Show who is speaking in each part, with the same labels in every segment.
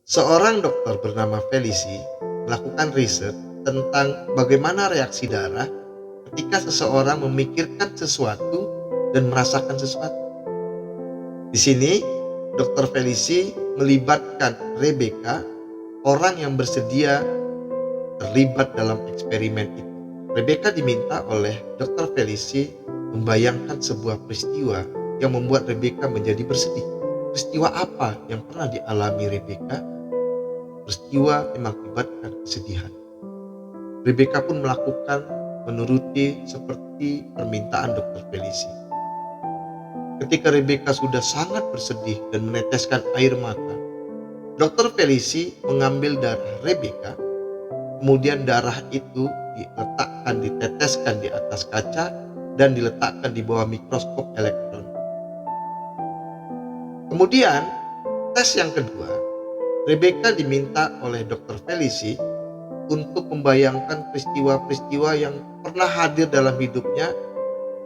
Speaker 1: Seorang dokter bernama Felici melakukan riset tentang bagaimana reaksi darah ketika seseorang memikirkan sesuatu dan merasakan sesuatu. Di sini, Dr. Felici melibatkan Rebecca, orang yang bersedia terlibat dalam eksperimen itu. Rebecca diminta oleh Dr. Felici membayangkan sebuah peristiwa yang membuat Rebecca menjadi bersedih. Peristiwa apa yang pernah dialami Rebecca? Peristiwa yang mengakibatkan kesedihan. Rebecca pun melakukan menuruti seperti permintaan Dr. Felici. Ketika Rebecca sudah sangat bersedih dan meneteskan air mata, Dr. Felici mengambil darah Rebecca, kemudian darah itu diteteskan di atas kaca dan diletakkan di bawah mikroskop elektron. Kemudian, tes yang kedua, Rebecca diminta oleh Dr. Felici untuk membayangkan peristiwa-peristiwa yang pernah hadir dalam hidupnya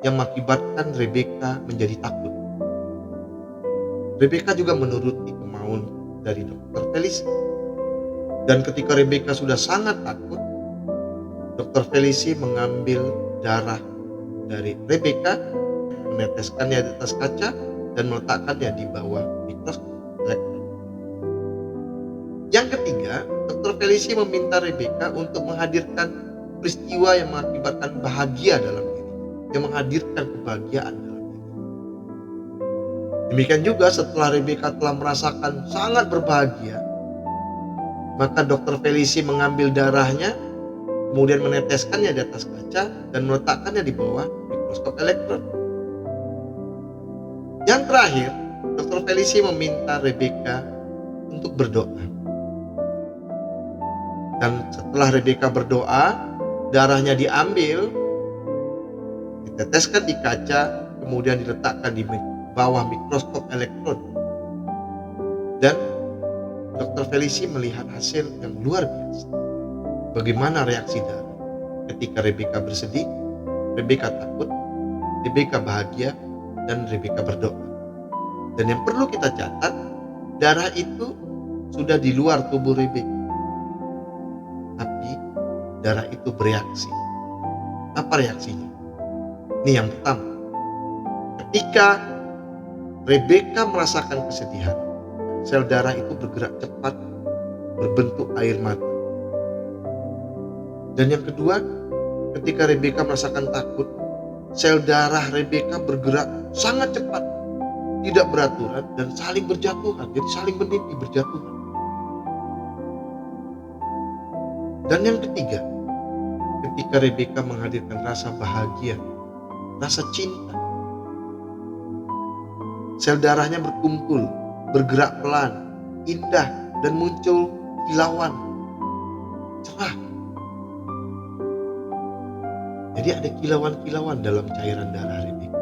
Speaker 1: yang mengakibatkan Rebecca menjadi takut. Rebecca juga menuruti kemauan dari Dr. Felici. Dan ketika Rebecca sudah sangat takut, Dr. Felici mengambil darah dari Rebecca, meneteskannya di atas kaca dan meletakkannya di bawah mikroskop elektron. Yang ketiga, Dr. Felici meminta Rebecca untuk menghadirkan peristiwa yang mengakibatkan bahagia dalam diri, yang menghadirkan kebahagiaan dalam diri. Demikian juga setelah Rebecca telah merasakan sangat berbahagia, maka Dr. Felici mengambil darahnya, kemudian meneteskannya di atas kaca dan meletakkannya di bawah mikroskop elektron. Yang terakhir, Dr. Felici meminta Rebecca untuk berdoa. Dan setelah Rebecca berdoa, darahnya diambil, diteteskan di kaca, kemudian diletakkan di bawah mikroskop elektron. Dan Dr. Felici melihat hasil yang luar biasa. Bagaimana reaksi darah ketika Rebecca bersedih, Rebecca takut, Rebecca bahagia, dan Rebecca berdoa. Dan yang perlu kita catat, darah itu sudah di luar tubuh Rebecca, tapi darah itu bereaksi. Apa reaksinya? Ini yang pertama. Ketika Rebecca merasakan kesedihan, sel darah itu bergerak cepat, berbentuk air mata. Dan yang kedua, ketika Rebecca merasakan takut, sel darah Rebecca bergerak sangat cepat, tidak beraturan dan saling berjatuhan. Jadi saling menindih, berjatuhan. Dan yang ketiga, ketika Rebecca menghadirkan rasa bahagia, rasa cinta, sel darahnya berkumpul, bergerak pelan, indah, dan muncul kilauan, cerah. Jadi ada kilauan-kilauan dalam cairan darah Rebecca.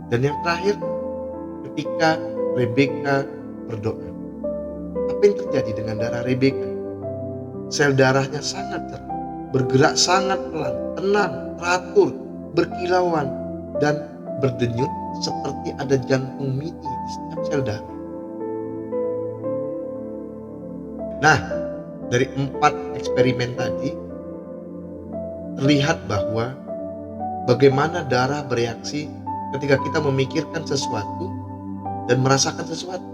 Speaker 1: Dan yang terakhir, ketika Rebecca berdoa, apa yang terjadi dengan darah Rebecca? Sel darahnya sangat cerah, bergerak sangat pelan, tenang, teratur, berkilauan, dan berdenyut seperti ada jantung mini di setiap sel darah. Nah, dari 4 eksperimen tadi, terlihat bahwa bagaimana darah bereaksi ketika kita memikirkan sesuatu dan merasakan sesuatu.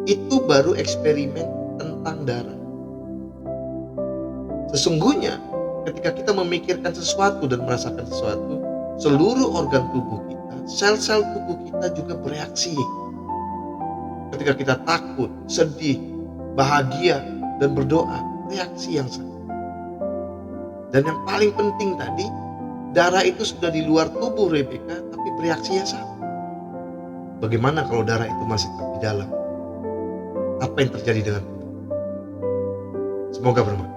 Speaker 1: Itu baru eksperimen tentang darah. Sesungguhnya ketika kita memikirkan sesuatu dan merasakan sesuatu, seluruh organ tubuh kita, sel-sel tubuh kita juga bereaksi. Ketika kita takut, sedih, bahagia, dan berdoa, reaksi yang sama. Dan yang paling penting tadi, darah itu sudah di luar tubuh Rebecca, tapi bereaksinya sama. Bagaimana kalau darah itu masih tetap di dalam? Apa yang terjadi dengan tubuh? Semoga bermanfaat.